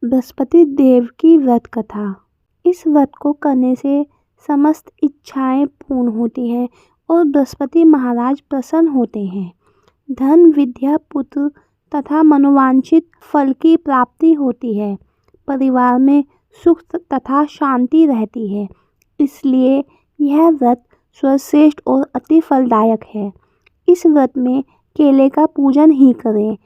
बृहस्पति देव की व्रत कथा। इस व्रत को करने से समस्त इच्छाएं पूर्ण होती हैं और बृहस्पति महाराज प्रसन्न होते हैं। धन, विद्या, पुत्र तथा मनोवांछित फल की प्राप्ति होती है। परिवार में सुख तथा शांति रहती है। इसलिए यह व्रत सर्वश्रेष्ठ और अति फलदायक है। इस व्रत में केले का पूजन ही करें।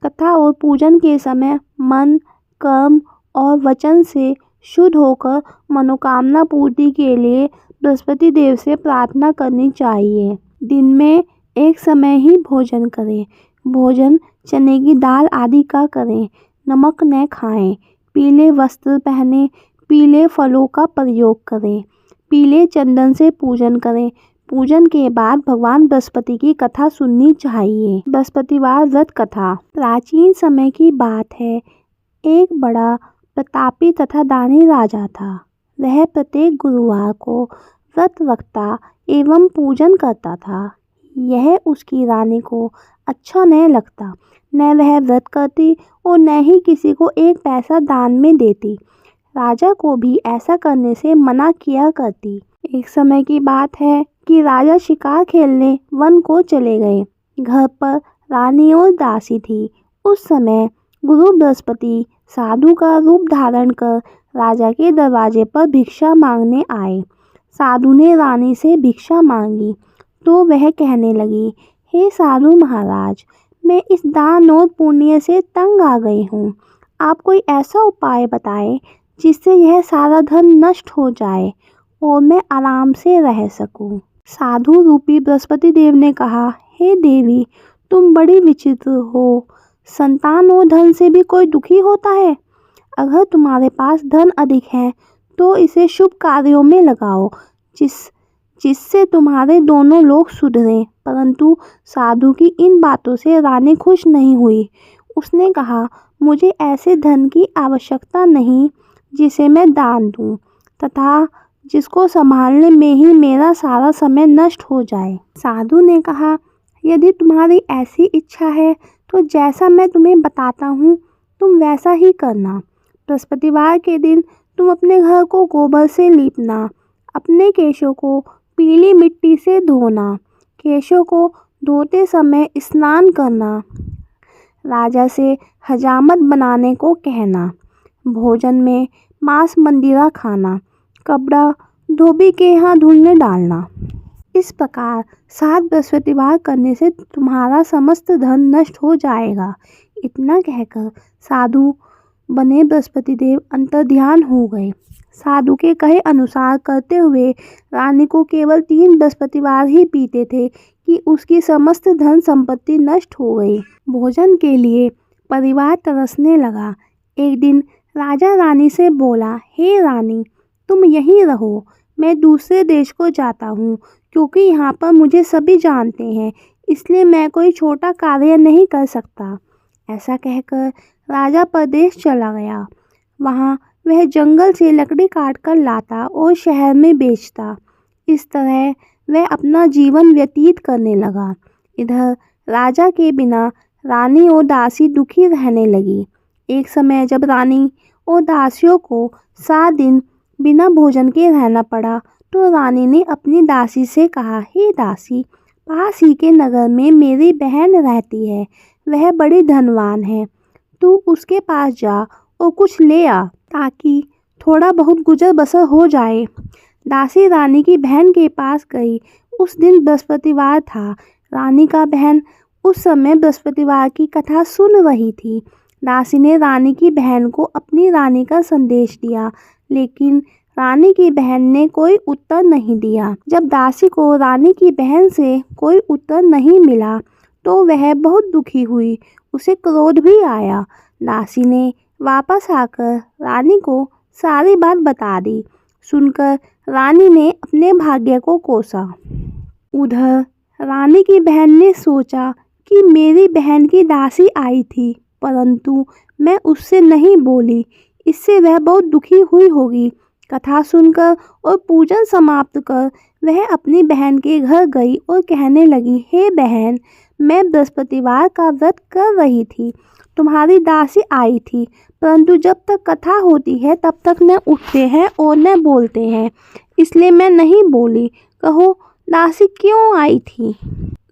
कथा और पूजन के समय मन, कर्म और वचन से शुद्ध होकर मनोकामना पूर्ति के लिए बृहस्पति देव से प्रार्थना करनी चाहिए। दिन में एक समय ही भोजन करें। भोजन चने की दाल आदि का करें। नमक न खाएं। पीले वस्त्र पहने। पीले फलों का प्रयोग करें। पीले चंदन से पूजन करें। पूजन के बाद भगवान बृहस्पति की कथा सुननी चाहिए। बृहस्पतिवार व्रत कथा। प्राचीन समय की बात है। एक बड़ा प्रतापी तथा दानी राजा था। वह प्रत्येक गुरुवार को व्रत रखता एवं पूजन करता था। यह उसकी रानी को अच्छा न लगता। न वह व्रत करती और न ही किसी को एक पैसा दान में देती। राजा को भी ऐसा करने से मना किया करती। एक समय की बात है कि राजा शिकार खेलने वन को चले गए। घर पर रानी और दासी थी। उस समय गुरु बृहस्पति साधु का रूप धारण कर राजा के दरवाजे पर भिक्षा मांगने आए। साधु ने रानी से भिक्षा मांगी तो वह कहने लगी, हे साधु महाराज, मैं इस दान और पुण्य से तंग आ गई हूँ। आप कोई ऐसा उपाय बताएं जिससे यह सारा धन नष्ट हो जाए और मैं आराम से रह सकूं। साधु रूपी बृहस्पति देव ने कहा, हे देवी, तुम बड़ी विचित्र हो। संतान और धन से भी कोई दुखी होता है। अगर तुम्हारे पास धन अधिक है तो इसे शुभ कार्यों में लगाओ जिससे तुम्हारे दोनों लोग सुधरें। परंतु साधु की इन बातों से रानी खुश नहीं हुई। उसने कहा, मुझे ऐसे धन की आवश्यकता नहीं जिसे मैं दान दूं तथा जिसको संभालने में ही मेरा सारा समय नष्ट हो जाए। साधु ने कहा, यदि तुम्हारी ऐसी इच्छा है तो जैसा मैं तुम्हें बताता हूँ तुम वैसा ही करना। बृहस्पतिवार के दिन तुम अपने घर को गोबर से लीपना। अपने केशों को पीली मिट्टी से धोना। केशों को धोते समय स्नान करना। राजा से हजामत बनाने को कहना। भोजन में मांस मंदिरा खाना। कपड़ा धोबी के यहाँ धुलने डालना। इस प्रकार 7 बृहस्पतिवार करने से तुम्हारा समस्त धन नष्ट हो जाएगा। इतना कहकर साधु बने बृहस्पति देव अंतर्ध्यान हो गए। साधु के कहे अनुसार करते हुए रानी को केवल 3 बृहस्पतिवार ही बीते थे कि उसकी समस्त धन संपत्ति नष्ट हो गई। भोजन के लिए परिवार तरसने लगा। एक दिन राजा रानी से बोला, हे रानी, तुम यहीं रहो। मैं दूसरे देश को जाता हूँ क्योंकि यहाँ पर मुझे सभी जानते हैं, इसलिए मैं कोई छोटा कार्य नहीं कर सकता। ऐसा कहकर राजा परदेश चला गया। वहाँ वह जंगल से लकड़ी काट कर लाता और शहर में बेचता। इस तरह वह अपना जीवन व्यतीत करने लगा। इधर राजा के बिना रानी और दासी दुखी रहने लगी। एक समय जब रानी और दासियों को 7 दिन बिना भोजन के रहना पड़ा तो रानी ने अपनी दासी से कहा, हे दासी, पास ही के नगर में मेरी बहन रहती है। वह बड़ी धनवान है। तू उसके पास जा और कुछ ले आ ताकि थोड़ा बहुत गुजर बसर हो जाए। दासी रानी की बहन के पास गई। उस दिन बृहस्पतिवार था। रानी का बहन उस समय बृहस्पतिवार की कथा सुन रही थी। दासी ने रानी की बहन को अपनी रानी का संदेश दिया, लेकिन रानी की बहन ने कोई उत्तर नहीं दिया। जब दासी को रानी की बहन से कोई उत्तर नहीं मिला तो वह बहुत दुखी हुई। उसे क्रोध भी आया। दासी ने वापस आकर रानी को सारी बात बता दी। सुनकर रानी ने अपने भाग्य को कोसा। उधर रानी की बहन ने सोचा कि मेरी बहन की दासी आई थी, परंतु मैं उससे नहीं बोली, इससे वह बहुत दुखी हुई होगी। कथा सुनकर और पूजन समाप्त कर वह अपनी बहन के घर गई और कहने लगी, हे बहन, मैं बृहस्पतिवार का व्रत कर रही थी। तुम्हारी दासी आई थी, परंतु जब तक कथा होती है तब तक न उठते हैं और न बोलते हैं, इसलिए मैं नहीं बोली। कहो दासी क्यों आई थी?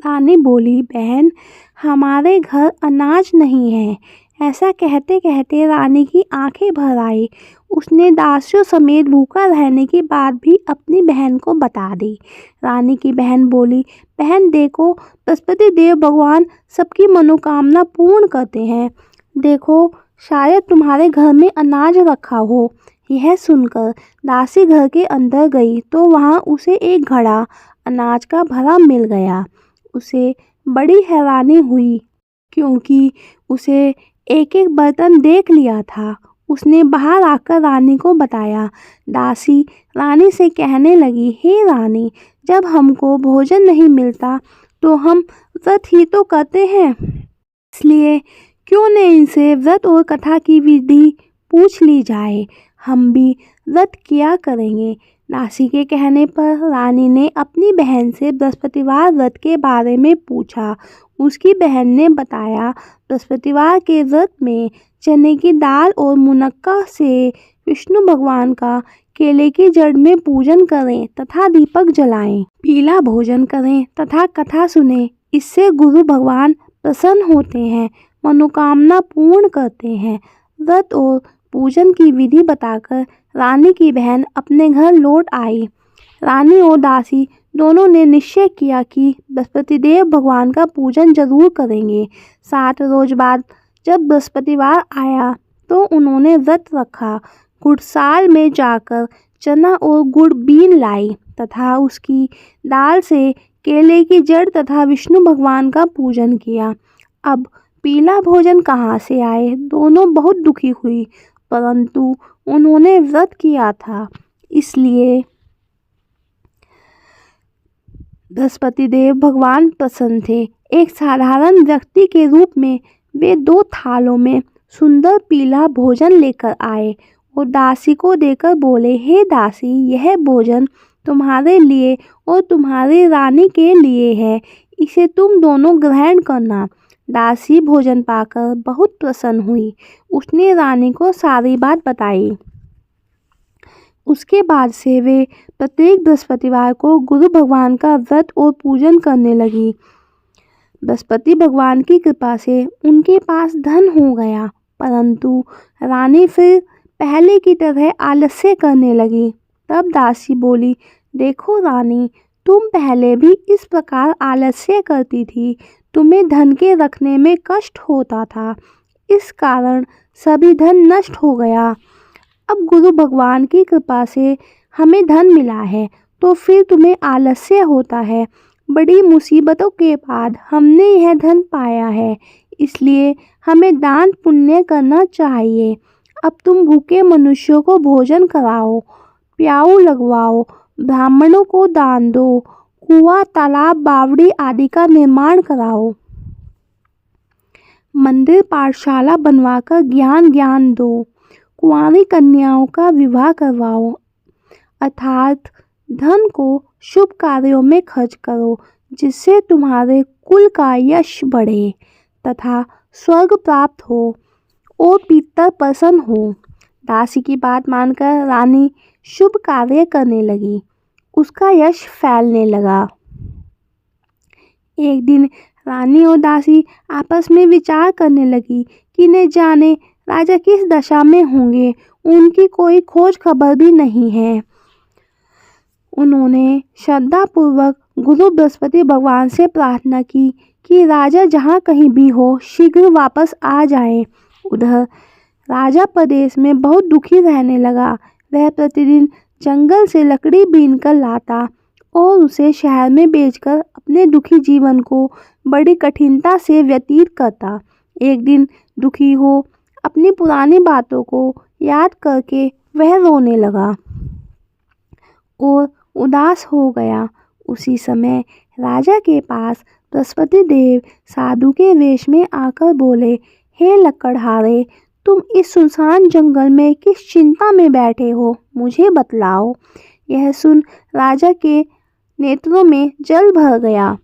रानी बोली, बहन हमारे घर अनाज नहीं है। ऐसा कहते कहते रानी की आंखें भर आई। उसने दासियों समेत भूखा रहने की बात भी अपनी बहन को बता दी। रानी की बहन बोली, बहन देखो, बृहस्पति देव भगवान सबकी मनोकामना पूर्ण करते हैं। देखो शायद तुम्हारे घर में अनाज रखा हो। यह सुनकर दासी घर के अंदर गई तो वहाँ उसे एक घड़ा अनाज का भरा मिल गया। उसे बड़ी हैरानी हुई क्योंकि उसे एक एक बर्तन देख लिया था। उसने बाहर आकर रानी को बताया। दासी रानी से कहने लगी, हे रानी, जब हमको भोजन नहीं मिलता तो हम व्रत ही तो करते हैं, इसलिए क्यों न इनसे व्रत और कथा की विधि पूछ ली जाए। हम भी व्रत किया करेंगे। दासी के कहने पर रानी ने अपनी बहन से बृहस्पतिवार व्रत के बारे में पूछा। उसकी बहन ने बताया, बृहस्पतिवार के व्रत में चने की दाल और मुनक्का से विष्णु भगवान का केले की जड़ में पूजन करें तथा दीपक जलाएं, पीला भोजन करें तथा कथा सुने। इससे गुरु भगवान प्रसन्न होते हैं, मनोकामना पूर्ण करते हैं। व्रत और पूजन की विधि बताकर रानी की बहन अपने घर लौट आई। रानी और दासी दोनों ने निश्चय किया कि बृहस्पति देव भगवान का पूजन जरूर करेंगे। 7 रोज बाद जब बृहस्पतिवार आया तो उन्होंने व्रत रखा। गुड़साल में जाकर चना और गुड़ बीन लाई तथा उसकी दाल से केले की जड़ तथा विष्णु भगवान का पूजन किया। अब पीला भोजन कहाँ से आए? दोनों बहुत दुखी हुई, परंतु उन्होंने व्रत किया था, इसलिए बृहस्पति देव भगवान प्रसन्न थे। एक साधारण व्यक्ति के रूप में वे 2 थालों में सुंदर पीला भोजन लेकर आए और दासी को देकर बोले, हे दासी, यह भोजन तुम्हारे लिए और तुम्हारी रानी के लिए है, इसे तुम दोनों ग्रहण करना। दासी भोजन पाकर बहुत प्रसन्न हुई। उसने रानी को सारी बात बताई। उसके बाद से वे प्रत्येक बृहस्पतिवार को गुरु भगवान का व्रत और पूजन करने लगी। बृहस्पति भगवान की कृपा से उनके पास धन हो गया, परंतु रानी फिर पहले की तरह आलस्य करने लगी। तब दासी बोली, देखो रानी, तुम पहले भी इस प्रकार आलस्य करती थी। तुम्हें धन के रखने में कष्ट होता था, इस कारण सभी धन नष्ट हो गया। अब गुरु भगवान की कृपा से हमें धन मिला है तो फिर तुम्हें आलस्य होता है। बड़ी मुसीबतों के बाद हमने यह धन पाया है, इसलिए हमें दान पुण्य करना चाहिए। अब तुम भूखे मनुष्यों को भोजन कराओ, प्याऊ लगवाओ, ब्राह्मणों को दान दो, कुआं, तालाब, बावड़ी आदि का निर्माण कराओ, मंदिर, पाठशाला बनवाकर ज्ञान दो, कुंवारी कन्याओं का विवाह करवाओ, अर्थात धन को शुभ कार्यों में खर्च करो, जिससे तुम्हारे कुल का यश बढ़े तथा स्वर्ग प्राप्त हो और पितर प्रसन्न हो। दासी की बात मानकर रानी शुभ कार्य करने लगी। उसका यश फैलने लगा। एक दिन रानी और दासी आपस में विचार करने लगी कि न जाने राजा किस दशा में होंगे, उनकी कोई खोज खबर भी नहीं है। उन्होंने श्रद्धापूर्वक गुरु बृहस्पति भगवान से प्रार्थना की कि राजा जहाँ कहीं भी हो शीघ्र वापस आ जाए। उधर राजा प्रदेश में बहुत दुखी रहने लगा। वह प्रतिदिन जंगल से लकड़ी बीन कर लाता और उसे शहर में बेचकर अपने दुखी जीवन को बड़ी कठिनता से व्यतीत करता। एक दिन दुखी हो अपनी पुरानी बातों को याद करके वह रोने लगा और उदास हो गया। उसी समय राजा के पास बृहस्पति देव साधु के वेश में आकर बोले, हे लकड़हारे, तुम इस सुनसान जंगल में किस चिंता में बैठे हो, मुझे बतलाओ। यह सुन राजा के नेत्रों में जल भर गया।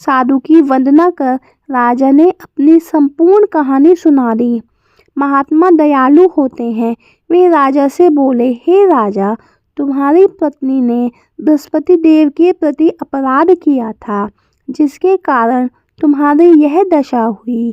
साधु की वंदना कर राजा ने अपनी संपूर्ण कहानी सुना दी। महात्मा दयालु होते हैं। वे राजा से बोले, हे राजा, तुम्हारी पत्नी ने बृहस्पति देव के प्रति अपराध किया था, जिसके कारण तुम्हारी यह दशा हुई।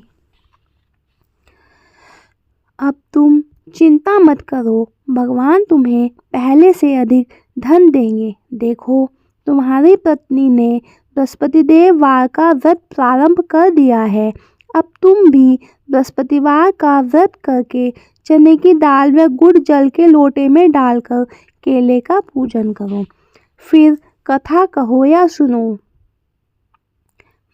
अब तुम चिंता मत करो, भगवान तुम्हें पहले से अधिक धन देंगे। देखो, तुम्हारी पत्नी ने बृहस्पतिदेव वार का व्रत प्रारंभ कर दिया है। अब तुम भी बृहस्पतिवार का व्रत करके चने की दाल व गुड़ जल के लोटे में डालकर केले का पूजन करो। फिर कथा कहो या सुनो,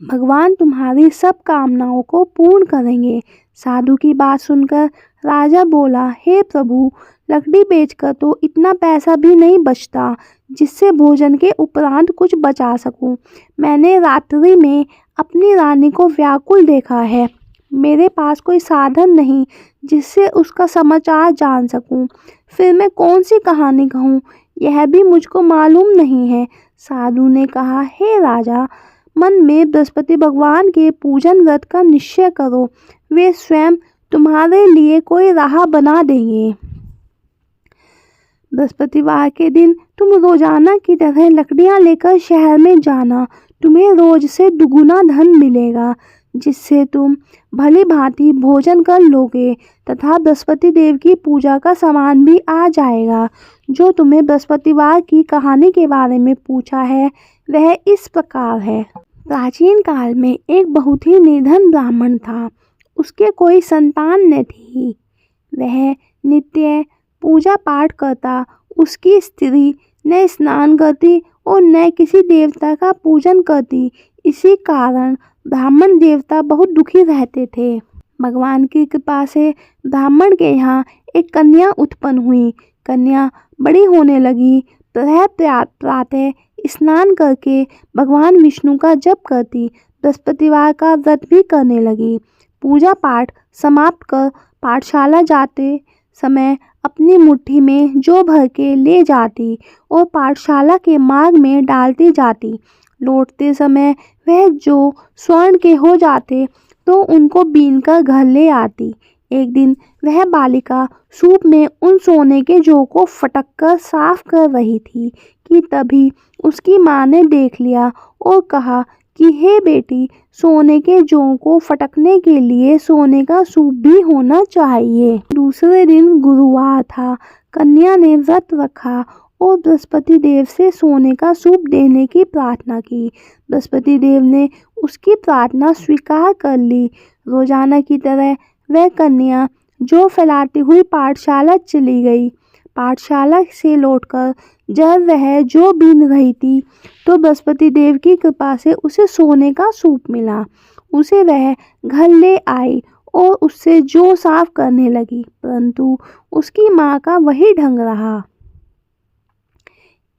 भगवान तुम्हारी सब कामनाओं को पूर्ण करेंगे। साधु की बात सुनकर राजा बोला, हे प्रभु, लकड़ी बेचकर तो इतना पैसा भी नहीं बचता जिससे भोजन के उपरांत कुछ बचा सकूं। मैंने रात्रि में अपनी रानी को व्याकुल देखा है। मेरे पास कोई साधन नहीं जिससे उसका समाचार जान सकूं। फिर मैं कौन सी कहानी कहूं, यह भी मुझको मालूम नहीं है। साधु ने कहा, हे राजा, मन में बृहस्पति भगवान के पूजन व्रत का निश्चय करो। वे स्वयं तुम्हारे लिए कोई राह बना देंगे। बृहस्पतिवार के दिन तुम रोजाना की तरह लकड़ियां लेकर शहर में जाना। तुम्हें रोज से दुगुना धन मिलेगा, जिससे तुम भली भांति भोजन कर लोगे तथा बृहस्पति देव की पूजा का सामान भी आ जाएगा। जो तुम्हें बृहस्पतिवार की कहानी के बारे में पूछा है वह इस प्रकार है। प्राचीन काल में एक बहुत ही निर्धन ब्राह्मण था। उसके कोई संतान न थी। वह नित्य पूजा पाठ करता। उसकी स्त्री न स्नान करती और न किसी देवता का पूजन करती। इसी कारण ब्राह्मण देवता बहुत दुखी रहते थे। भगवान की कृपा से ब्राह्मण के यहाँ एक कन्या उत्पन्न हुई। कन्या बड़ी होने लगी। प्रातः स्नान करके भगवान विष्णु का जप करती। बृहस्पतिवार का व्रत भी करने लगी। पूजा पाठ समाप्त कर पाठशाला जाते समय अपनी मुट्ठी में जौ भर के ले जाती और पाठशाला के मार्ग में डालती जाती। लौटते समय वह जौ स्वर्ण के हो जाते तो उनको बीनकर घर ले आती। एक दिन वह बालिका सूप में उन सोने के जौ को फटक कर साफ कर रही थी कि तभी उसकी माँ ने देख लिया और कहा कि हे बेटी, सोने के जौ को फटकने के लिए सोने का सूप भी होना चाहिए। दूसरे दिन गुरुवार था। कन्या ने व्रत रखा और बृहस्पति देव से सोने का सूप देने की प्रार्थना की। बृहस्पति देव ने उसकी प्रार्थना स्वीकार कर ली। रोजाना की तरह वह कन्या जौ फैलाती हुई पाठशाला चली गई। पाठशाला से लौटकर जब वह जौ बीन रही थी तो बृहस्पति देव की कृपा से उसे सोने का सूप मिला। उसे वह घर ले आई और उससे जौ साफ करने लगी, परंतु उसकी माँ का वही ढंग रहा।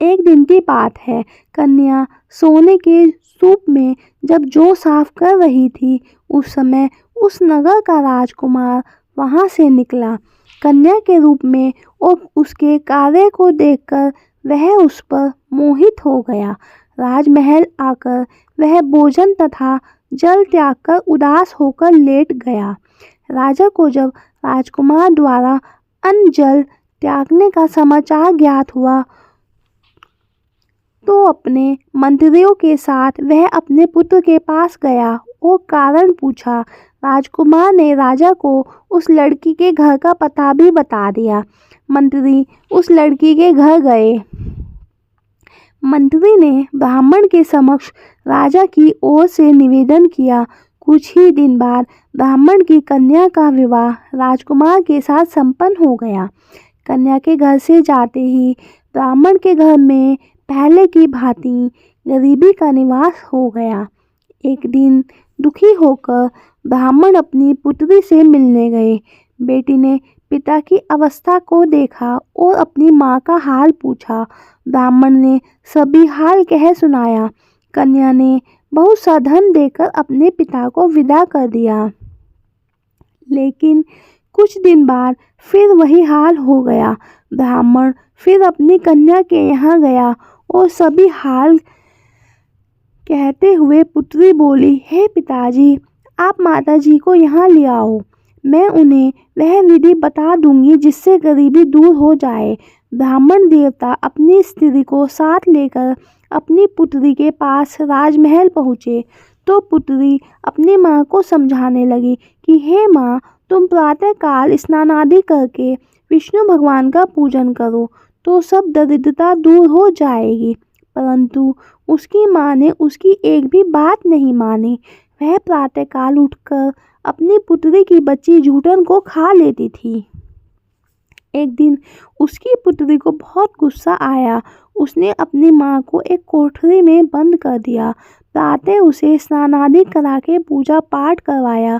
एक दिन की बात है। कन्या सोने के सूप में जब जौ साफ कर रही थी, उस समय उस नगर का राजकुमार वहां से निकला कन्या के रूप में और उसके कार्य को देखकर वह उस पर मोहित हो गया। राजमहल आकर वह भोजन तथा जल त्याग कर उदास होकर लेट गया। राजा को जब राजकुमार द्वारा अन्न जल त्यागने का समाचार ज्ञात हुआ तो अपने मंत्रियों के साथ वह अपने पुत्र के पास गया और कारण पूछा। राजकुमार ने राजा को उस लड़की के घर का पता भी बता दिया। मंत्री उस लड़की के घर गए। मंत्री ने ब्राह्मण के समक्ष राजा की ओर से निवेदन किया। कुछ ही दिन बाद ब्राह्मण की कन्या का विवाह राजकुमार के साथ संपन्न हो गया। कन्या के घर से जाते ही ब्राह्मण के घर में पहले की भांति गरीबी का निवास हो गया। एक दिन दुखी होकर ब्राह्मण अपनी पुत्री से मिलने गए। बेटी ने पिता की अवस्था को देखा और अपनी माँ का हाल पूछा। ब्राह्मण ने सभी हाल कह सुनाया। कन्या ने बहुत सा धन देकर अपने पिता को विदा कर दिया। लेकिन कुछ दिन बाद फिर वही हाल हो गया। ब्राह्मण फिर अपनी कन्या के यहाँ गया और सभी हाल कहते हुए पुत्री बोली, हे पिताजी, आप माताजी को यहाँ ले आओ। मैं उन्हें वह विधि बता दूंगी जिससे गरीबी दूर हो जाए। ब्राह्मण देवता अपनी स्त्री को साथ लेकर अपनी पुत्री के पास राजमहल पहुँचे तो पुत्री अपनी माँ को समझाने लगी कि हे माँ, तुम प्रातःकाल स्नान आदि करके विष्णु भगवान का पूजन करो तो सब दरिद्रता दूर हो जाएगी। परंतु उसकी माँ ने उसकी एक भी बात नहीं मानी। वह प्रातःकाल उठकर अपनी पुत्री की बच्ची जूठन को खा लेती थी। एक दिन उसकी पुत्री को बहुत गुस्सा आया। उसने अपनी माँ को एक कोठरी में बंद कर दिया। प्रातः उसे स्नान आदि करा के पूजा पाठ करवाया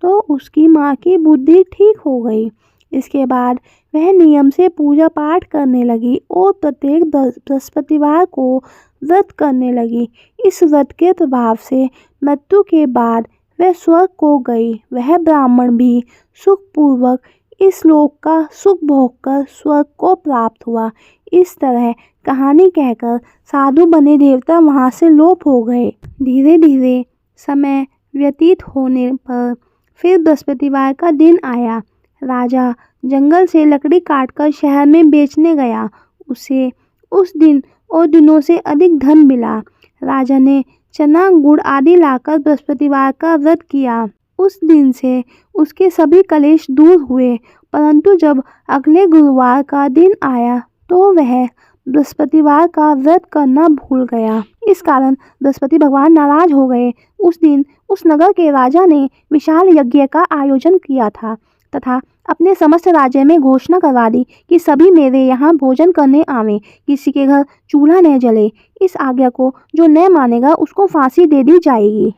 तो उसकी माँ की बुद्धि ठीक हो गई। इसके बाद वह नियम से पूजा पाठ करने लगी और प्रत्येक बृहस्पतिवार को व्रत करने लगी। इस व्रत के प्रभाव से मृत्यु के बाद वह स्वर्ग को गई। वह ब्राह्मण भी सुखपूर्वक इस लोक का सुख भोगकर स्वर्ग को प्राप्त हुआ। इस तरह कहानी कहकर साधु बने देवता वहाँ से लोप हो गए। धीरे धीरे समय व्यतीत होने पर फिर बृहस्पतिवार का दिन आया। राजा जंगल से लकड़ी काटकर शहर में बेचने गया। उसे उस दिन और दिनों से अधिक धन मिला। राजा ने चना गुड़ आदि लाकर बृहस्पतिवार का व्रत किया। उस दिन से उसके सभी कलेश दूर हुए। परंतु जब अगले गुरुवार का दिन आया तो वह बृहस्पतिवार का व्रत करना भूल गया। इस कारण बृहस्पति भगवान नाराज हो गए। उस दिन उस नगर के राजा ने विशाल यज्ञ का आयोजन किया था तथा अपने समस्त राज्य में घोषणा करवा दी कि सभी मेरे यहाँ भोजन करने आवें, किसी के घर चूल्हा न जले। इस आज्ञा को जो न मानेगा उसको फांसी दे दी जाएगी।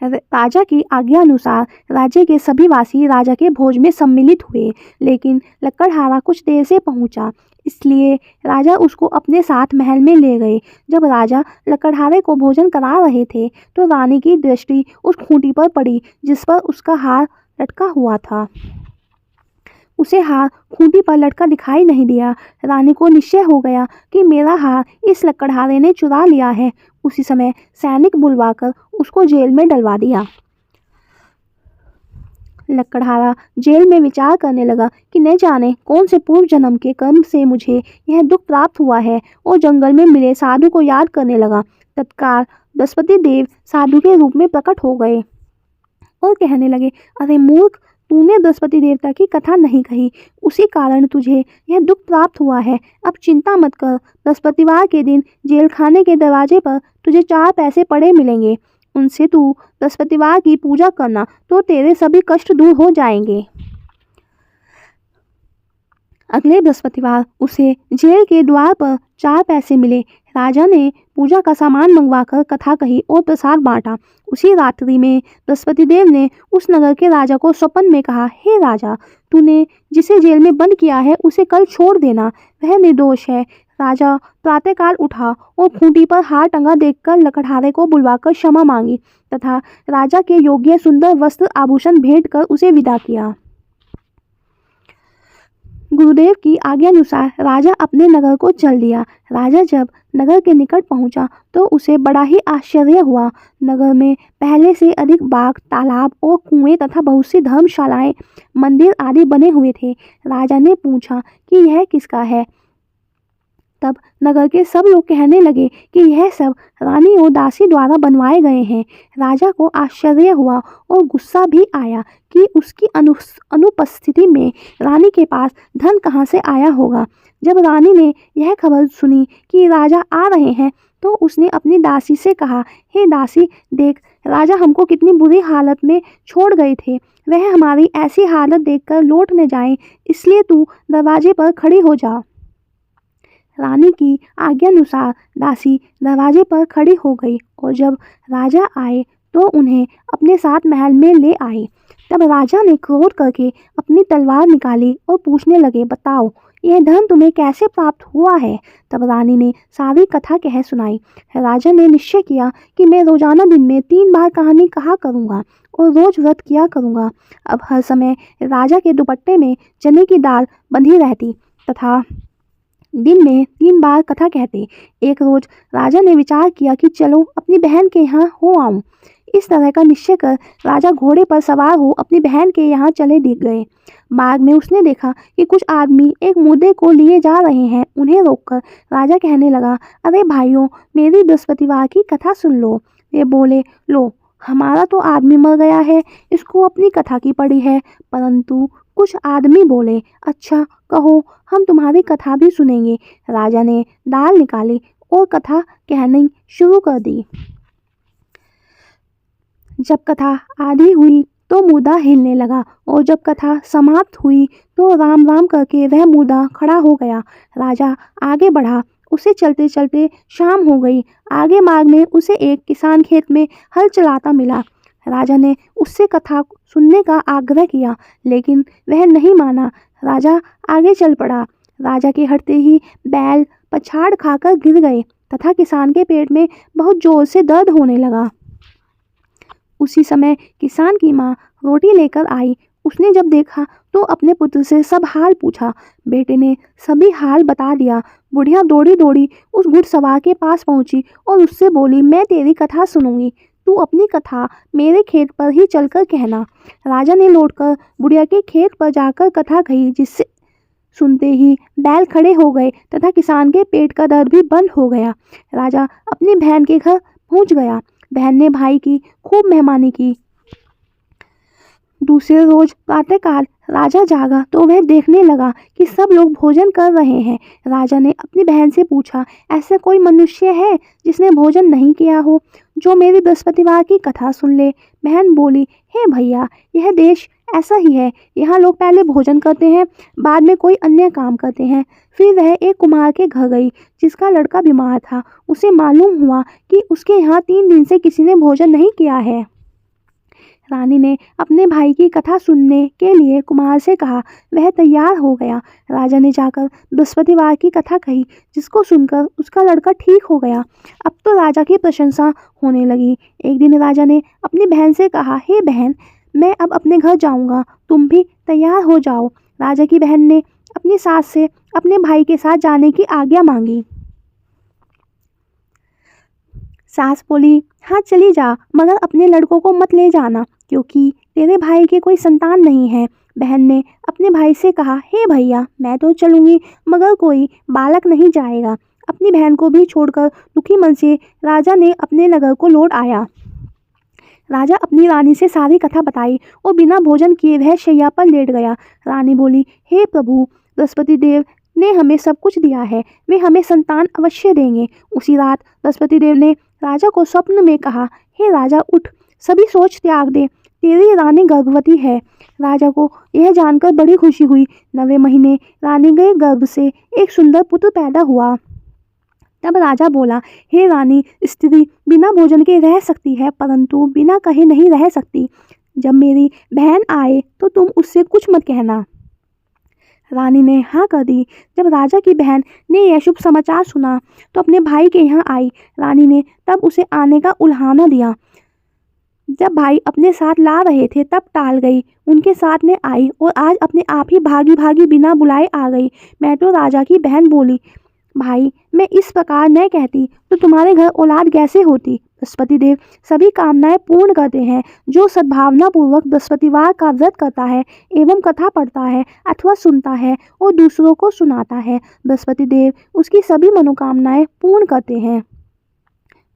राजा की आज्ञा अनुसार राज्य के सभी वासी राजा के भोज में सम्मिलित हुए, लेकिन लकड़हारा कुछ देर से पहुंचा, इसलिए राजा उसको अपने साथ महल में ले गए। जब राजा लकड़हारे को भोजन करा रहे थे तो रानी की दृष्टि उस खूंटी पर पड़ी जिस पर उसका हार लटका हुआ था। उसे हार खूंटी पर लटका दिखाई नहीं दिया। रानी को निश्चय हो गया कि मेरा हार इस लकड़हारे ने चुरा लिया है। उसी समय सैनिक बुलवाकर उसको जेल में डलवा दिया। लकड़हारा जेल में विचार करने लगा कि न जाने कौन से पूर्व जन्म के कर्म से मुझे यह दुख प्राप्त हुआ है और जंगल में मिले साधु को याद करने लगा। तत्काल बृहस्पति देव साधु के रूप में प्रकट हो गए और कहने लगे, अरे मूर्ख, तूने बृहस्पति देवता की कथा नहीं कही, उसी कारण तुझे यह दुख प्राप्त हुआ है। अब चिंता मत कर, बृहस्पतिवार के दिन जेल खाने के दरवाजे पर तुझे 4 पैसे पड़े मिलेंगे। उनसे तू बृहस्पतिवार की पूजा करना तो तेरे सभी कष्ट दूर हो जाएंगे। अगले बृहस्पतिवार उसे जेल के द्वार पर 4 पैसे मिले। राजा ने पूजा का सामान मंगवाकर कथा कही और प्रसाद बांटा। उसी रात्रि में बृहस्पति देव ने उस नगर के राजा को स्वप्न में कहा, हे राजा, तूने जिसे जेल में बंद किया है उसे कल छोड़ देना, वह निर्दोष है। राजा प्रातःकाल उठा और खूंटी पर हार टंगा देखकर लकड़हारे को बुलवाकर क्षमा मांगी तथा राजा के योग्य सुंदर वस्त्र आभूषण भेंट कर उसे विदा किया। गुरुदेव की आज्ञानुसार राजा अपने नगर को चल दिया। राजा जब नगर के निकट पहुंचा तो उसे बड़ा ही आश्चर्य हुआ। नगर में पहले से अधिक बाग, तालाब और कुएं तथा बहुत सी धर्मशालाएं, मंदिर आदि बने हुए थे। राजा ने पूछा कि यह किसका है। तब नगर के सब लोग कहने लगे कि यह सब रानी और दासी द्वारा बनवाए गए हैं। राजा को आश्चर्य हुआ और गुस्सा भी आया कि उसकी अनुपस्थिति में रानी के पास धन कहाँ से आया होगा। जब रानी ने यह खबर सुनी कि राजा आ रहे हैं तो उसने अपनी दासी से कहा, हे दासी, देख, राजा हमको कितनी बुरी हालत में छोड़ गए थे। वह हमारी ऐसी हालत देखकर लौट न जाएं, इसलिए तू दरवाजे पर खड़ी हो जा। रानी की आज्ञानुसार दासी दरवाजे पर खड़ी हो गई और जब राजा आए तो उन्हें अपने साथ महल में ले आई। तब राजा ने क्रोध करके अपनी तलवार निकाली और पूछने लगे, बताओ, यह धन तुम्हें कैसे प्राप्त हुआ है। तब रानी ने सारी कथा कह सुनाई। राजा ने निश्चय किया कि मैं रोजाना दिन में 3 बार कहानी कहा करूँगा और रोज व्रत किया करूँगा। अब हर समय राजा के दुपट्टे में चने की दाल बंधी रहती तथा दिन में 3 बार कथा कहते। एक रोज राजा ने विचार किया कि चलो अपनी बहन के यहाँ हो आऊं। इस तरह का निश्चय कर राजा घोड़े पर सवार हो अपनी बहन के यहाँ चले गए। बाग में उसने देखा कि कुछ आदमी एक मुर्दे को लिए जा रहे हैं। उन्हें रोककर राजा कहने लगा, अरे भाइयों, मेरी बृहस्पतिवार की कथा सुन लो। वे बोले, लो, हमारा तो आदमी मर गया है, इसको अपनी कथा की पड़ी है। परंतु कुछ आदमी बोले, अच्छा कहो, हम तुम्हारी कथा भी सुनेंगे। राजा ने दाल निकाली और कथा कहनी शुरू कर दी। जब कथा आधी हुई तो मुर्दा हिलने लगा और जब कथा समाप्त हुई तो राम राम करके वह मुर्दा खड़ा हो गया। राजा आगे बढ़ा। उसे चलते चलते शाम हो गई। आगे मार्ग में उसे एक किसान खेत में हल चलाता मिला। राजा ने उससे कथा सुनने का आग्रह किया, लेकिन वह नहीं माना। राजा आगे चल पड़ा। राजा के हटते ही बैल पछाड़ खाकर गिर गए तथा किसान के पेट में बहुत जोर से दर्द होने लगा। उसी समय किसान की माँ रोटी लेकर आई। उसने जब देखा तो अपने पुत्र से सब हाल पूछा। बेटे ने सभी हाल बता दिया। बुढ़िया दौड़ी दौड़ी उस घुड़सवार के पास पहुंची और उससे बोली, मैं तेरी कथा सुनूंगी, तू अपनी कथा मेरे खेत पर ही चलकर कहना। राजा ने लौटकर बुढ़िया के खेत पर जाकर कथा कही, जिससे सुनते ही बैल खड़े हो गए तथा किसान के पेट का दर्द भी बंद हो गया। राजा अपनी बहन के घर पहुंच गया। बहन ने भाई की खूब मेहमानी की। दूसरे रोज प्रातःकाल राजा जागा तो वह देखने लगा कि सब लोग भोजन कर रहे हैं। राजा ने अपनी बहन से पूछा, ऐसा कोई मनुष्य है जिसने भोजन नहीं किया हो, जो मेरी बृहस्पतिवार की कथा सुन ले। बहन बोली, हे भैया, यह देश ऐसा ही है। यहाँ लोग पहले भोजन करते हैं, बाद में कोई अन्य काम करते हैं। फिर वह एक कुम्हार के घर गई जिसका लड़का बीमार था। उसे मालूम हुआ कि उसके यहाँ 3 दिन से किसी ने भोजन नहीं किया है। रानी ने अपने भाई की कथा सुनने के लिए कुमार से कहा। वह तैयार हो गया। राजा ने जाकर बृहस्पतिवार की कथा कही, जिसको सुनकर उसका लड़का ठीक हो गया। अब तो राजा की प्रशंसा होने लगी। एक दिन राजा ने अपनी बहन से कहा, हे बहन, मैं अब अपने घर जाऊंगा, तुम भी तैयार हो जाओ। राजा की बहन ने अपनी सास से अपने भाई के साथ जाने की आज्ञा मांगी। सास बोली, हाँ चली जा, मगर अपने लड़कों को मत ले जाना, क्योंकि तेरे भाई के कोई संतान नहीं है। बहन ने अपने भाई से कहा, हे भैया, मैं तो चलूँगी, मगर कोई बालक नहीं जाएगा। अपनी बहन को भी छोड़कर दुखी मन से राजा ने अपने नगर को लौट आया। राजा अपनी रानी से सारी कथा बताई और बिना भोजन किए वह शैया पर लेट गया। रानी बोली, हे प्रभु, बृहस्पति देव ने हमें सब कुछ दिया है, वे हमें संतान अवश्य देंगे। उसी रात बृहस्पति देव ने राजा को स्वप्न में कहा, हे राजा, उठ, सभी सोच त्याग दे, तेरी रानी गर्भवती है। राजा को यह जानकर बड़ी खुशी हुई। 9वें महीने रानी के गर्भ से एक सुंदर पुत्र पैदा हुआ। तब राजा बोला, हे रानी, स्त्री बिना भोजन के रह सकती है, परंतु बिना कहे नहीं रह सकती। जब मेरी बहन आए तो तुम उससे कुछ मत कहना। रानी ने हाँ कर दी। जब राजा की बहन ने यह शुभ समाचार सुना तो अपने भाई के यहाँ आई। रानी ने तब उसे आने का उल्हाना दिया। जब भाई अपने साथ ला रहे थे तब टाल गई, उनके साथ में आई और आज अपने आप ही भागी भागी बिना बुलाए आ गई। मैं तो राजा की बहन बोली, भाई, मैं इस प्रकार न कहती तो तुम्हारे घर औलाद कैसे होती। बृहस्पति देव सभी कामनाएं पूर्ण करते हैं। जो सद्भावना पूर्वक बृहस्पतिवार का व्रत करता है एवं कथा पढ़ता है अथवा सुनता है और दूसरों को सुनाता है, बृहस्पति देव उसकी सभी मनोकामनाएं पूर्ण करते हैं,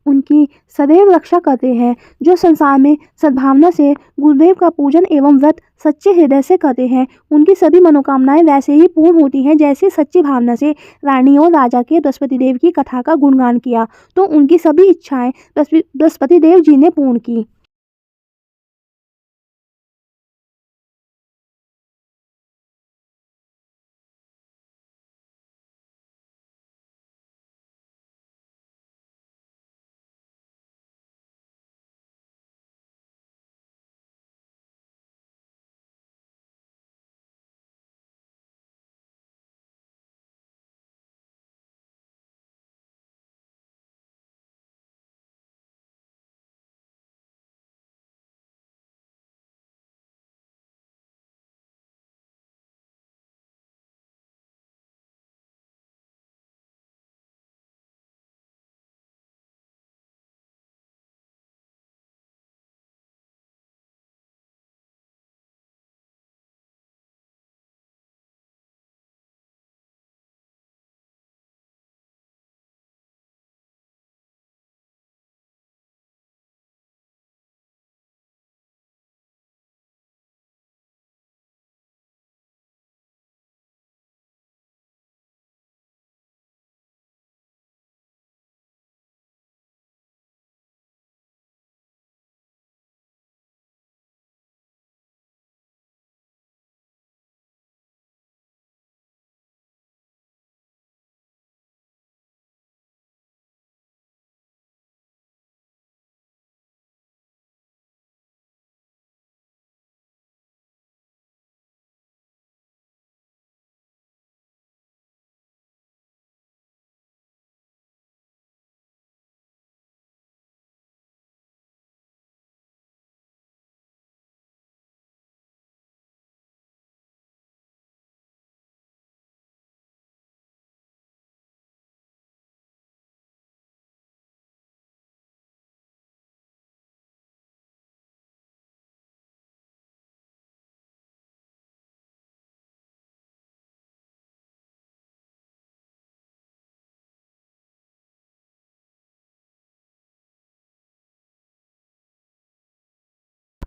उनकी सदैव रक्षा करते हैं। जो संसार में सद्भावना से गुरुदेव का पूजन एवं व्रत सच्चे हृदय से करते हैं, उनकी सभी मनोकामनाएं वैसे ही पूर्ण होती हैं जैसे सच्ची भावना से रानी और राजा के बृहस्पति देव की कथा का गुणगान किया तो उनकी सभी इच्छाएं बृहस्पति देव जी ने पूर्ण की।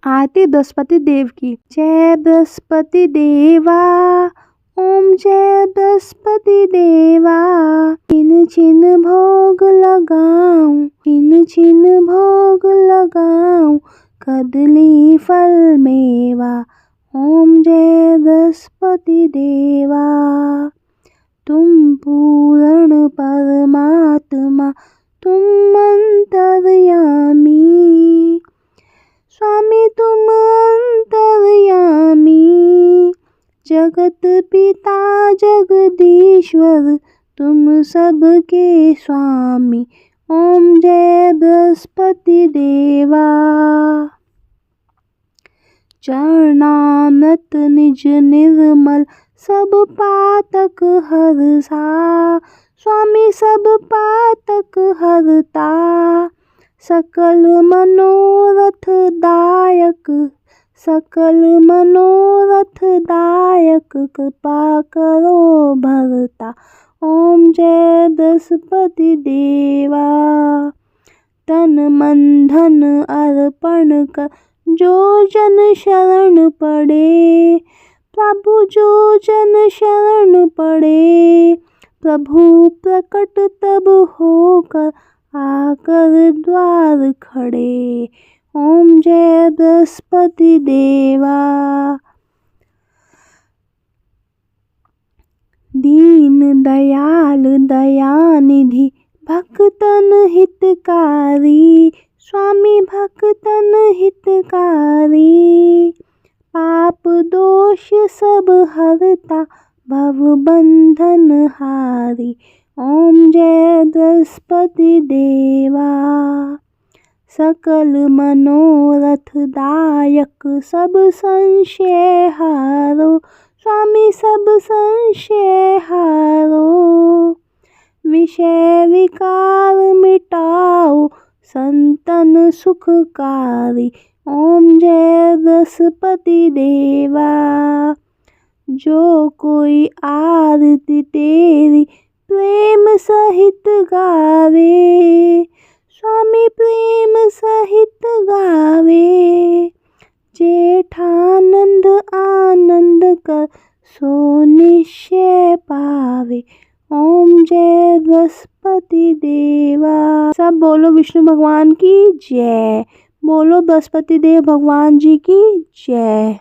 आरती बृहस्पति देव की। जय बृहस्पति देवा, ओम जय बृहस्पति देवा। छिन छिन भोग लगाऊं, छिन छिन भोग लगाऊं, कदली फल मेवा। ओम जय बृहस्पति देवा। तुम पूर्ण परमात्मा, तुम अंतर्यामी, स्वामी तुम अंतर्यामी। जगत पिता जगदीश्वर, तुम सबके स्वामी। ओम जय बृहस्पति देवा। चरणामृत निज निर्मल, सब पातक हरसा। स्वामी सब पातक हरता, सकल मनोरथ दायक, सकल मनोरथ दायक। कृपा करो भरता। ओम जय बृहस्पति देवा। तन मन धन अर्पण कर, जो जन शरण पड़े। प्रभु जो जन शरण पड़े, प्रभु प्रकट तब होकर आकर द्वार खड़े। ओम जय बृहस्पति देवा। दीन दयाल दयानिधि, भक्तन हितकारी। स्वामी भक्तन हितकारी, पाप दोष सब हरता, भव बंधन हारी। ओम जय बृहस्पति देवा। सकल मनोरथ दायक, सब संशय हारो। स्वामी सब संशय हारो, विषय विकार मिटाओ, संतन सुखकारी। ओम जय बृहस्पति देवा। जो कोई आरती तेरी प्रेम सहित गावे, स्वामी प्रेम सहित गावे। जेठानंद आनंद कर, सो निश्चय पावे। ओम जय बृहस्पति देवा। सब बोलो विष्णु भगवान की जय। बोलो बृहस्पति देव भगवान जी की जय।